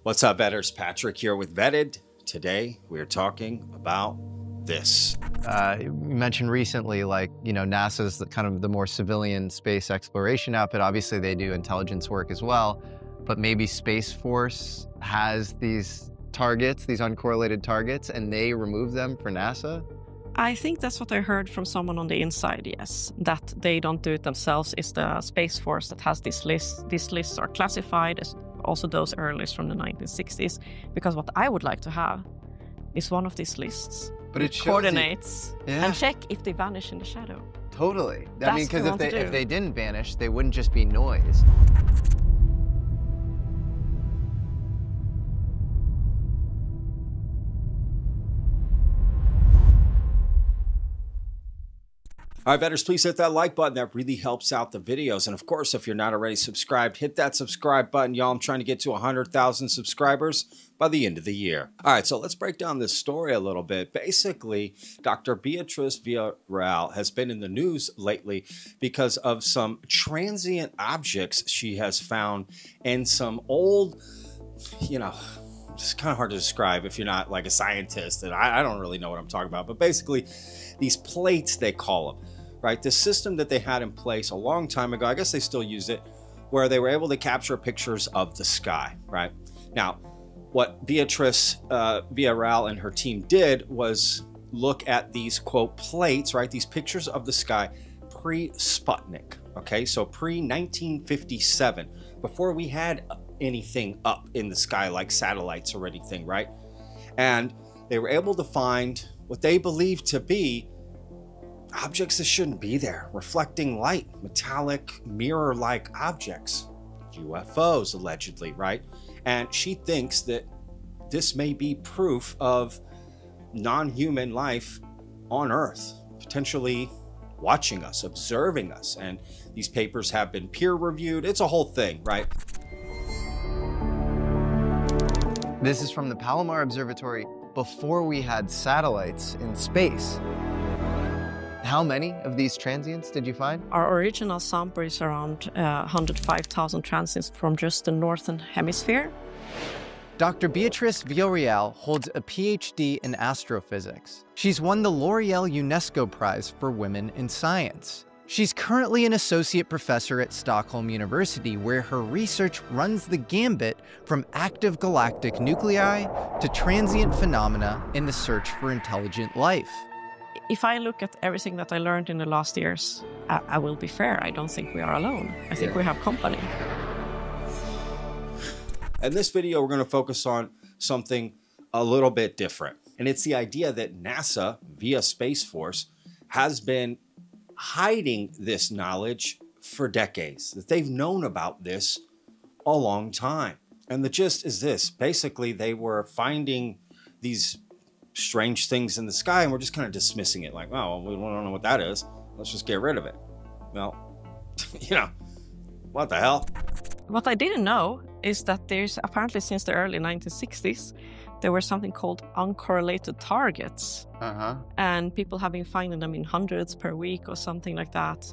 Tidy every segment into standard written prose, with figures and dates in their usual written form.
What's up, Vetters? Patrick here with Vetted. Today, we're talking about this. You mentioned recently, NASA's kind of the more civilian space exploration outfit. Obviously, they do intelligence work as well, but maybe Space Force has these targets, these uncorrelated targets, and they remove them for NASA? I think that's what I heard from someone on the inside, yes. That they don't do it themselves. It's the Space Force that has this list. These lists are classified, as also those early lists from the 1960s, because what I would like to have is one of these lists. But it shows coordinates and check if they vanish in the shadow. Totally. That's I mean, because what if they didn't vanish, they wouldn't just be noise. All right, Vetters, please hit that like button. That really helps out the videos. And of course, if you're not already subscribed, hit that subscribe button. Y'all, I'm trying to get to 100,000 subscribers by the end of the year. All right, so let's break down this story a little bit. Basically, Dr. Beatriz Villarroel has been in the news lately because of some transient objects she has found and some old, it's kind of hard to describe if you're not like a scientist, and I don't really know what I'm talking about, but basically these plates, they call them, right? The system that they had in place a long time ago, I guess they still use it, where they were able to capture pictures of the sky, right? Now, what Beatriz Villarroel and her team did was look at these, quote, plates, right? These pictures of the sky pre-Sputnik, okay? So pre-1957, before we had anything up in the sky like satellites or anything, right? And they were able to find what they believed to be objects that shouldn't be there, reflecting light, metallic, mirror-like objects, UFOs allegedly, right? And she thinks that this may be proof of non-human life on Earth, potentially watching us, observing us. And these papers have been peer-reviewed. It's a whole thing, right? This is from the Palomar Observatory before we had satellites in space. How many of these transients did you find? Our original sample is around 105,000 transients from just the northern hemisphere. Dr. Beatriz Villarroel holds a PhD in astrophysics. She's won the L'Oreal UNESCO Prize for Women in Science. She's currently an associate professor at Stockholm University, where her research runs the gambit from active galactic nuclei to transient phenomena in the search for intelligent life. If I look at everything that I learned in the last years, I will be fair. I don't think we are alone. I think we have company. In this video, we're going to focus on something a little bit different. And it's the idea that NASA, via Space Force, has been hiding this knowledge for decades, that they've known about this a long time. And the gist is this: basically, they were finding these strange things in the sky and we're just kind of dismissing it like, oh, we don't know what that is. Let's just get rid of it. Well, what the hell? What I didn't know is that there's apparently since the early 1960s, there were something called uncorrelated targets. And people have been finding them in hundreds per week or something like that,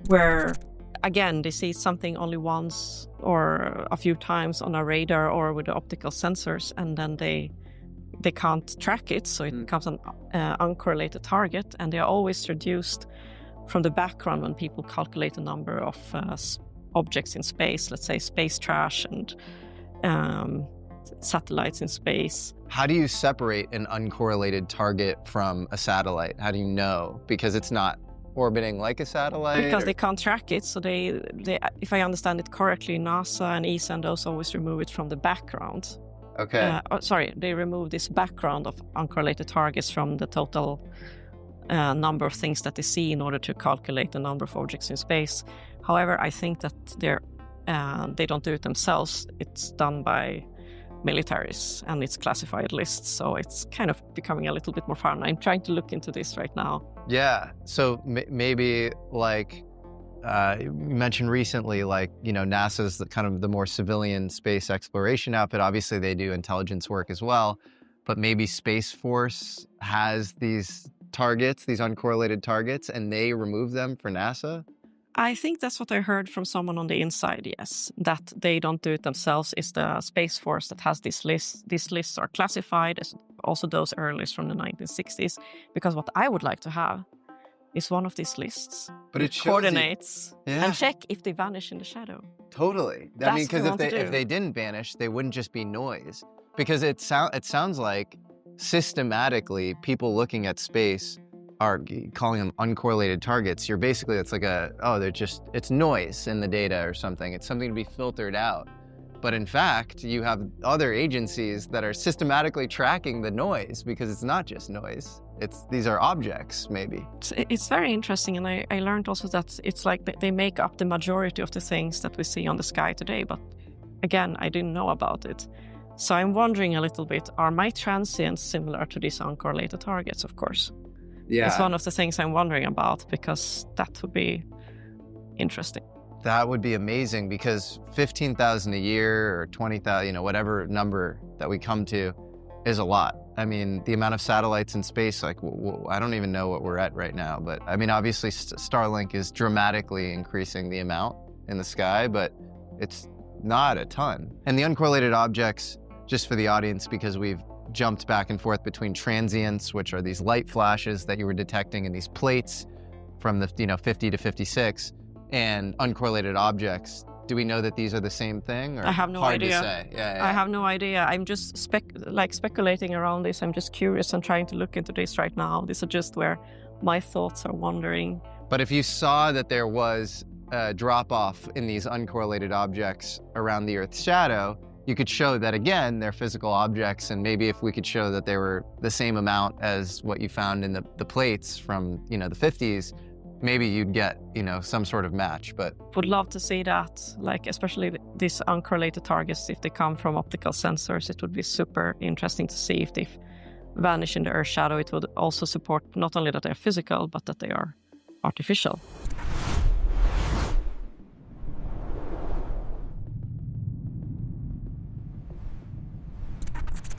where, again, they see something only once or a few times on a radar or with the optical sensors, and then they can't track it, so it becomes an uncorrelated target, and they are always reduced from the background when people calculate the number of objects in space, let's say space trash and satellites in space. How do you separate an uncorrelated target from a satellite? How do you know? Because it's not orbiting like a satellite? Because they can't track it, so they, if I understand it correctly, NASA and ESA and those always remove it from the background. Okay. They remove this background of uncorrelated targets from the total number of things that they see in order to calculate the number of objects in space. However, I think that they don't do it themselves. It's done by militaries and it's classified lists, so it's kind of becoming a little bit more fun. I'm trying to look into this right now. Yeah, so maybe you mentioned recently, NASA's kind of the more civilian space exploration outfit. Obviously, they do intelligence work as well, but maybe Space Force has these targets, these uncorrelated targets, and they remove them for NASA? I think that's what I heard from someone on the inside, yes. That they don't do it themselves. It's the Space Force that has this list. These lists are classified, as also those earliest from the 1960s. Because what I would like to have is one of these lists. But it shows coordinates and check if they vanish in the shadow. Totally. I mean, because if they didn't vanish, they wouldn't just be noise. Because it sounds like systematically people looking at space are calling them uncorrelated targets. You're basically, it's like it's noise in the data or something. It's something to be filtered out. But in fact, you have other agencies that are systematically tracking the noise because it's not just noise. These are objects, maybe. It's very interesting, and I learned also that it's like they make up the majority of the things that we see on the sky today, but again, I didn't know about it. So I'm wondering a little bit, are my transients similar to these uncorrelated targets, of course? Yeah. It's one of the things I'm wondering about, because that would be interesting. That would be amazing, because 15,000 a year or 20,000, whatever number that we come to is a lot. I mean, the amount of satellites in space, like, I don't even know what we're at right now. But I mean, obviously Starlink is dramatically increasing the amount in the sky, but it's not a ton. And the uncorrelated objects, just for the audience, because we've jumped back and forth between transients, which are these light flashes that you were detecting in these plates from the 50 to 56, and uncorrelated objects. Do we know that these are the same thing? Or I have no idea. Hard to say. Yeah. I have no idea. I'm just speculating around this. I'm just curious and trying to look into this right now. These are just where my thoughts are wandering. But if you saw that there was a drop-off in these uncorrelated objects around the Earth's shadow, you could show that, again, they're physical objects, and maybe if we could show that they were the same amount as what you found in the plates from, the 50s, maybe you'd get, some sort of match. But would love to see that, like especially these uncorrelated targets, if they come from optical sensors, it would be super interesting to see if they vanish in the Earth shadow. It would also support not only that they're physical, but that they are artificial.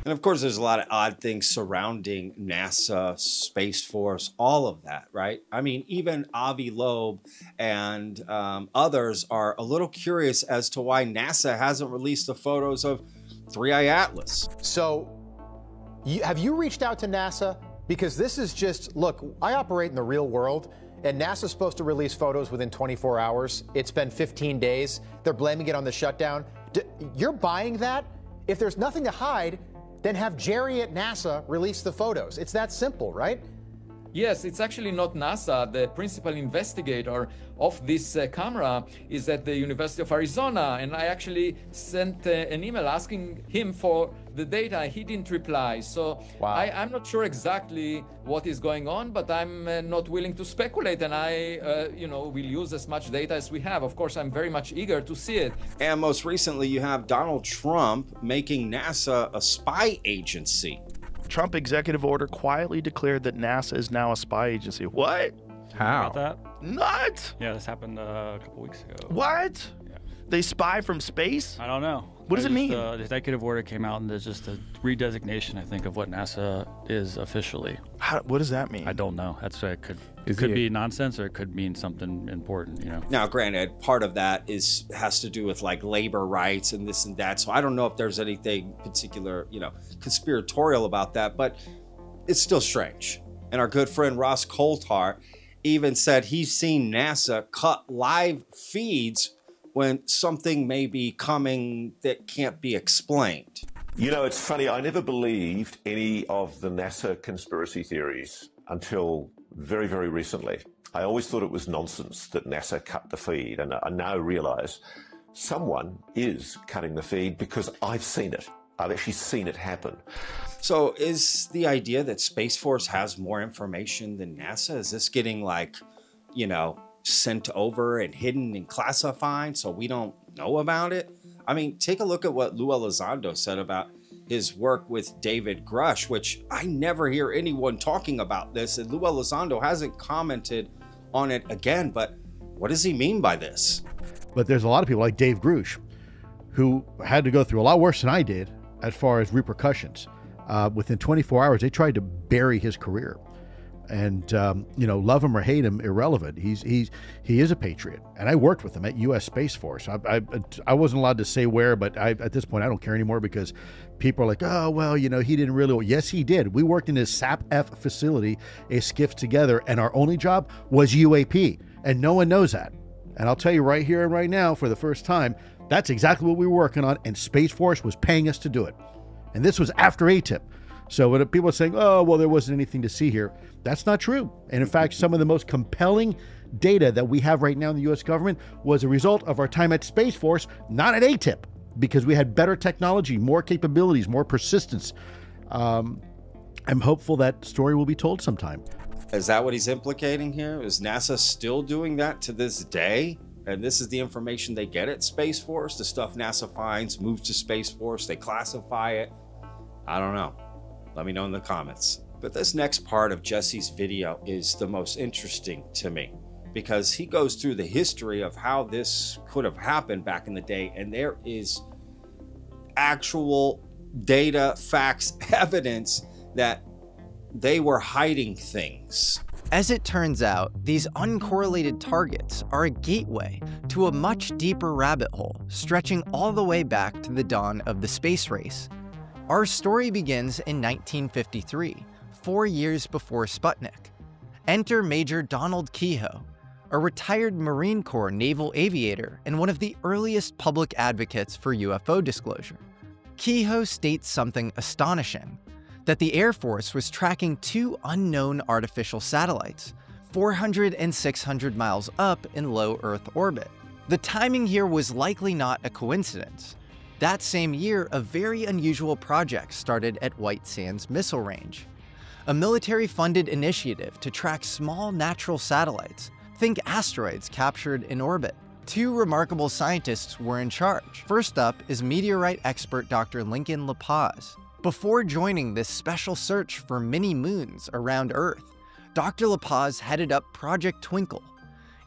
And of course, there's a lot of odd things surrounding NASA, Space Force, all of that, right? I mean, even Avi Loeb and others are a little curious as to why NASA hasn't released the photos of 3I Atlas. So, have you reached out to NASA? Because this is just, look, I operate in the real world, and NASA's supposed to release photos within 24 hours. It's been 15 days. They're blaming it on the shutdown. You're buying that? If there's nothing to hide, then have Jerry at NASA release the photos. It's that simple, right? Yes, it's actually not NASA. The principal investigator of this camera is at the University of Arizona, and I actually sent an email asking him for the data. He didn't reply. So wow. I'm not sure exactly what is going on, but I'm not willing to speculate, and I will use as much data as we have. Of course, I'm very much eager to see it. And most recently, you have Donald Trump making NASA a spy agency. Trump executive order quietly declared that NASA is now a spy agency. What? How? About that? What? Yeah, this happened a couple weeks ago. What? Yeah. They spy from space? I don't know. What does it mean? The executive order came out, and there's just a redesignation, I think, of what NASA is officially. What does that mean? I don't know. That's what it could. It could be nonsense, or it could mean something important. Now, granted, part of that has to do with like labor rights and this and that. So I don't know if there's anything particular, conspiratorial about that, but it's still strange. And our good friend Ross Coulthart even said he's seen NASA cut live feeds when something may be coming that can't be explained. It's funny. I never believed any of the NASA conspiracy theories until very, very recently. I always thought it was nonsense that NASA cut the feed, and I now realize someone is cutting the feed because I've seen it. I've actually seen it happen. So is the idea that Space Force has more information than NASA? Is this getting sent over and hidden and classified so we don't know about it? I mean, take a look at what Lou Elizondo said about his work with David Grush, which I never hear anyone talking about this, and Lou Elizondo hasn't commented on it again, but what does he mean by this? But there's a lot of people like Dave Grush who had to go through a lot worse than I did as far as repercussions. Within 24 hours, they tried to bury his career. And love him or hate him, irrelevant. He is a patriot, and I worked with him at U.S. Space Force. I wasn't allowed to say where, but at this point I don't care anymore because people are like, oh well, he didn't really. Yes, he did. We worked in his SAP-F facility, a skiff together, and our only job was UAP, and no one knows that. And I'll tell you right here and right now, for the first time, that's exactly what we were working on, and Space Force was paying us to do it. And this was after ATIP. So when people are saying, oh, well, there wasn't anything to see here, that's not true. And in fact, some of the most compelling data that we have right now in the U.S. government was a result of our time at Space Force, not at ATIP, because we had better technology, more capabilities, more persistence. I'm hopeful that story will be told sometime. Is that what he's implicating here? Is NASA still doing that to this day? And this is the information they get at Space Force? The stuff NASA finds, moves to Space Force, they classify it? I don't know. Let me know in the comments. But this next part of Jesse's video is the most interesting to me because he goes through the history of how this could have happened back in the day, and there is actual data, facts, evidence that they were hiding things. As it turns out, these uncorrelated targets are a gateway to a much deeper rabbit hole, stretching all the way back to the dawn of the space race. Our story begins in 1953, 4 years before Sputnik. Enter Major Donald Keyhoe, a retired Marine Corps naval aviator and one of the earliest public advocates for UFO disclosure. Keyhoe states something astonishing, that the Air Force was tracking 2 unknown artificial satellites, 400 and 600 miles up in low Earth orbit. The timing here was likely not a coincidence. That same year, a very unusual project started at White Sands Missile Range, a military-funded initiative to track small natural satellites, think asteroids captured in orbit. 2 remarkable scientists were in charge. First up is meteorite expert Dr. Lincoln LaPaz. Before joining this special search for mini-moons around Earth, Dr. LaPaz headed up Project Twinkle,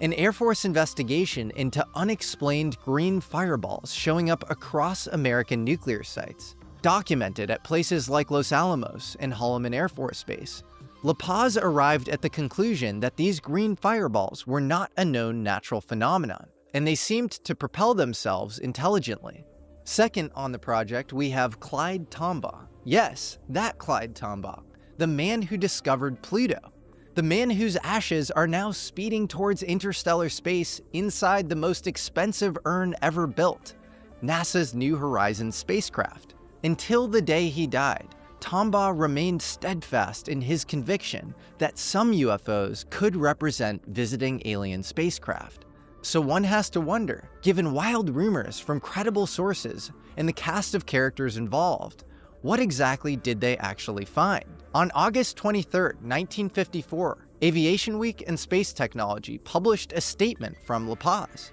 an Air Force investigation into unexplained green fireballs showing up across American nuclear sites, documented at places like Los Alamos and Holloman Air Force Base. LaPaz arrived at the conclusion that these green fireballs were not a known natural phenomenon, and they seemed to propel themselves intelligently. Second on the project, we have Clyde Tombaugh. Yes, that Clyde Tombaugh, the man who discovered Pluto. The man whose ashes are now speeding towards interstellar space inside the most expensive urn ever built, NASA's New Horizons spacecraft. Until the day he died, Tombaugh remained steadfast in his conviction that some UFOs could represent visiting alien spacecraft. So one has to wonder, given wild rumors from credible sources and the cast of characters involved, what exactly did they actually find? On August 23, 1954, Aviation Week and Space Technology published a statement from LaPaz,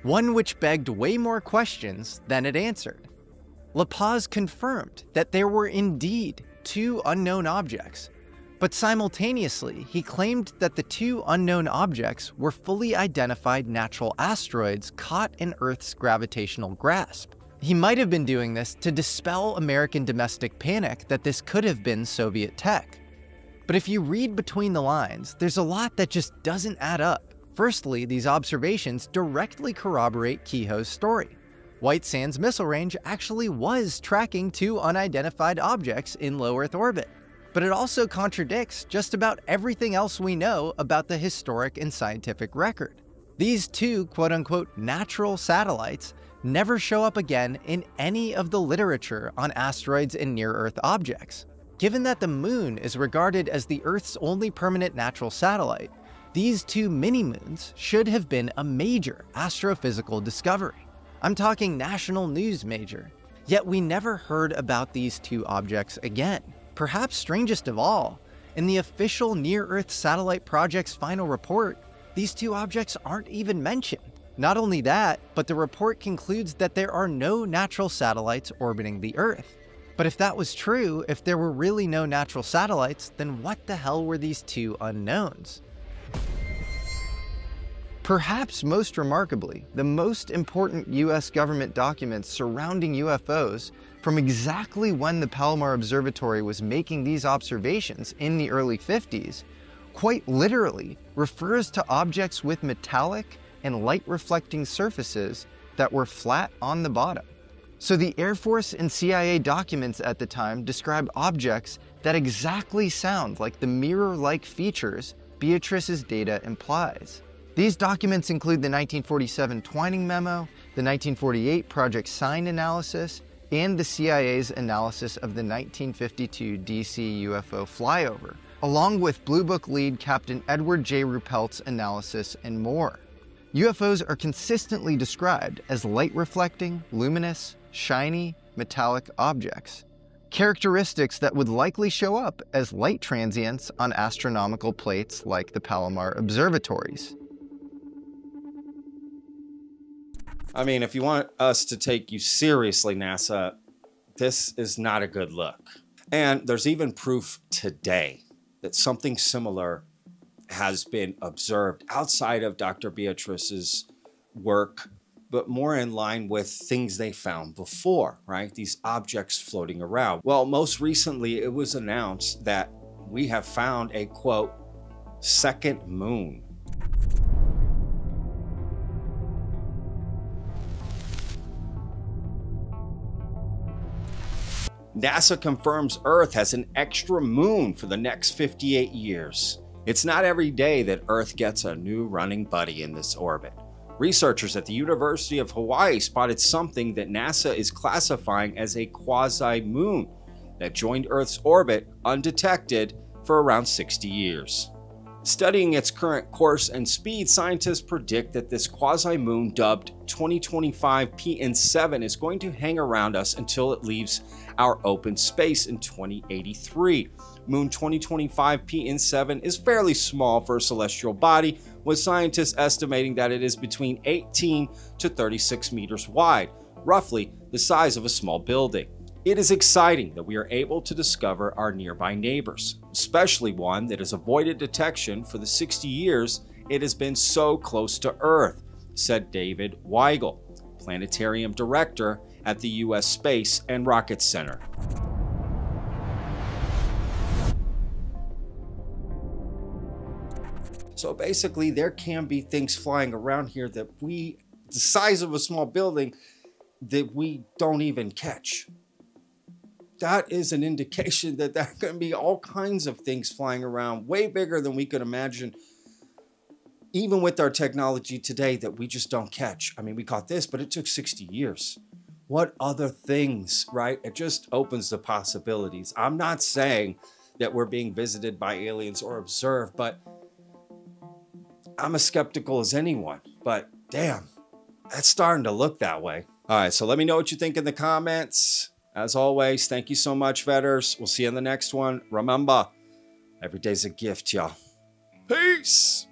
one which begged way more questions than it answered. LaPaz confirmed that there were indeed 2 unknown objects, but simultaneously he claimed that the 2 unknown objects were fully identified natural asteroids caught in Earth's gravitational grasp. He might have been doing this to dispel American domestic panic that this could have been Soviet tech. But if you read between the lines, there's a lot that just doesn't add up. Firstly, these observations directly corroborate Keyhoe's story. White Sands Missile Range actually was tracking 2 unidentified objects in low Earth orbit. But it also contradicts just about everything else we know about the historic and scientific record. These 2 quote-unquote natural satellites never show up again in any of the literature on asteroids and near-Earth objects. Given that the moon is regarded as the Earth's only permanent natural satellite, these 2 mini-moons should have been a major astrophysical discovery. I'm talking national news major. Yet we never heard about these 2 objects again. Perhaps strangest of all, in the official Near-Earth Satellite Project's final report, these 2 objects aren't even mentioned. Not only that, but the report concludes that there are no natural satellites orbiting the Earth. But if that was true, if there were really no natural satellites, then what the hell were these 2 unknowns? Perhaps most remarkably, the most important US government documents surrounding UFOs from exactly when the Palomar Observatory was making these observations in the early 50s quite literally refers to objects with metallic and light-reflecting surfaces that were flat on the bottom. So the Air Force and CIA documents at the time describe objects that exactly sound like the mirror-like features Beatrice's data implies. These documents include the 1947 Twining Memo, the 1948 Project Sign analysis, and the CIA's analysis of the 1952 DC UFO flyover, along with Blue Book lead Captain Edward J. Ruppelt's analysis and more. UFOs are consistently described as light-reflecting, luminous, shiny, metallic objects, characteristics that would likely show up as light transients on astronomical plates like the Palomar observatories. I mean, if you want us to take you seriously, NASA, this is not a good look. And there's even proof today that something similar has been observed outside of Dr. Beatrice's work, but more in line with things they found before, right? These objects floating around. Well, most recently, it was announced that we have found a, quote, second moon. NASA confirms Earth has an extra moon for the next 58 years. It's not every day that Earth gets a new running buddy in this orbit. Researchers at the University of Hawaii spotted something that NASA is classifying as a quasi-moon that joined Earth's orbit undetected for around 60 years. Studying its current course and speed, scientists predict that this quasi-moon, dubbed 2025 PN7, is going to hang around us until it leaves our open space in 2083. Moon 2025 PN7 is fairly small for a celestial body, with scientists estimating that it is between 18 to 36 meters wide, roughly the size of a small building. It is exciting that we are able to discover our nearby neighbors, especially one that has avoided detection for the 60 years it has been so close to Earth, said David Weigel, planetarium director at the U.S. Space and Rocket Center. So basically, there can be things flying around here that the size of a small building, that we don't even catch. That is an indication that there are going to be all kinds of things flying around, way bigger than we could imagine, even with our technology today, that we just don't catch. I mean, we caught this, but it took 60 years. What other things, right? It just opens the possibilities. I'm not saying that we're being visited by aliens or observed, but I'm as skeptical as anyone. But damn, that's starting to look that way. All right, so let me know what you think in the comments. As always, thank you so much, Vetters. We'll see you in the next one. Remember, every day's a gift, y'all. Peace!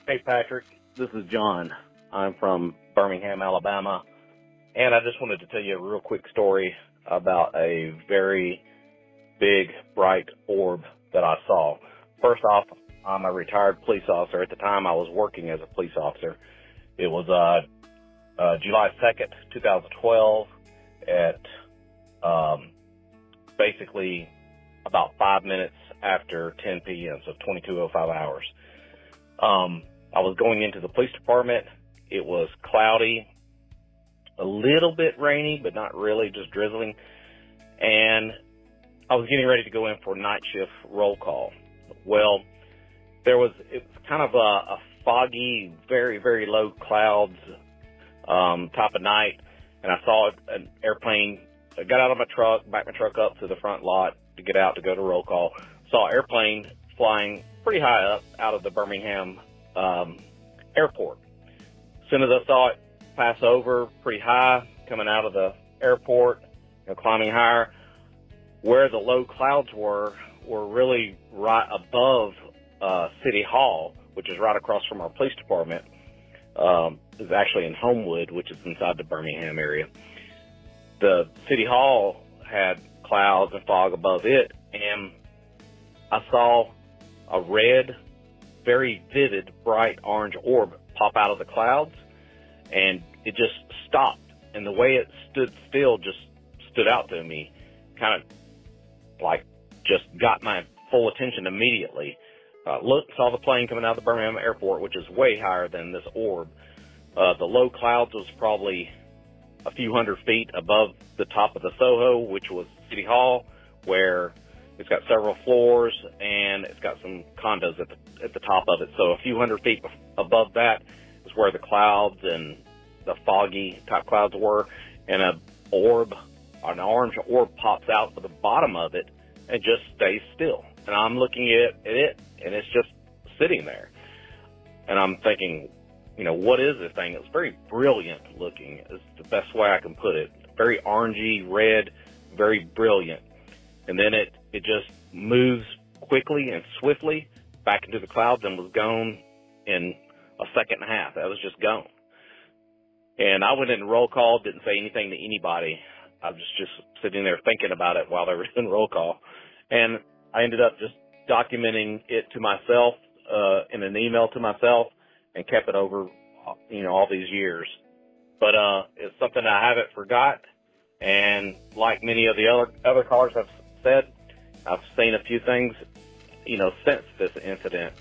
Hey, Patrick. This is John. I'm from Birmingham, Alabama. And I just wanted to tell you a real quick story about a very big, bright orb that I saw. First off, I'm a retired police officer. At the time, I was working as a police officer. It was July 2nd, 2012 at basically about 5 minutes after 10 p.m., so 22:05 hours. I was going into the police department. It was cloudy, a little bit rainy, but not really, just drizzling. And I was getting ready to go in for night shift roll call. Well, it was kind of a foggy, very, very low clouds type of night, and I saw an airplane. I got out of my truck, backed my truck up to the front lot to get out to go to roll call. Saw an airplane flying pretty high up out of the Birmingham airport. As soon as I saw it pass over pretty high, coming out of the airport, climbing higher, where the low clouds were really right above City Hall, which is right across from our police department. Is actually in Homewood, which is inside the Birmingham area. The City Hall had clouds and fog above it, and I saw a red, very vivid, bright orange orb pop out of the clouds, and it just stopped. And the way it stood still just stood out to me, kind of like just got my full attention immediately. Looked, saw the plane coming out of the Birmingham airport, which is way higher than this orb. The low clouds was probably a few hundred feet above the top of the Soho, which was City Hall, where it's got several floors and it's got some condos at the top of it. So a few hundred feet above that is where the clouds and the foggy type clouds were, and an orange orb pops out of the bottom of it and just stays still. And I'm looking at it, and it's just sitting there. And I'm thinking, you know, what is this thing? It's very brilliant looking, is the best way I can put it. Very orangey, red, very brilliant. And then it just moves quickly and swiftly back into the clouds and was gone in a second and a half. That was just gone. And I went in roll call, didn't say anything to anybody. I was just sitting there thinking about it while they were doing roll call. And I ended up just documenting it to myself in an email to myself and kept it over, you know, all these years. But it's something I haven't forgot. And like many of the other callers have said, I've seen a few things, you know, since this incident.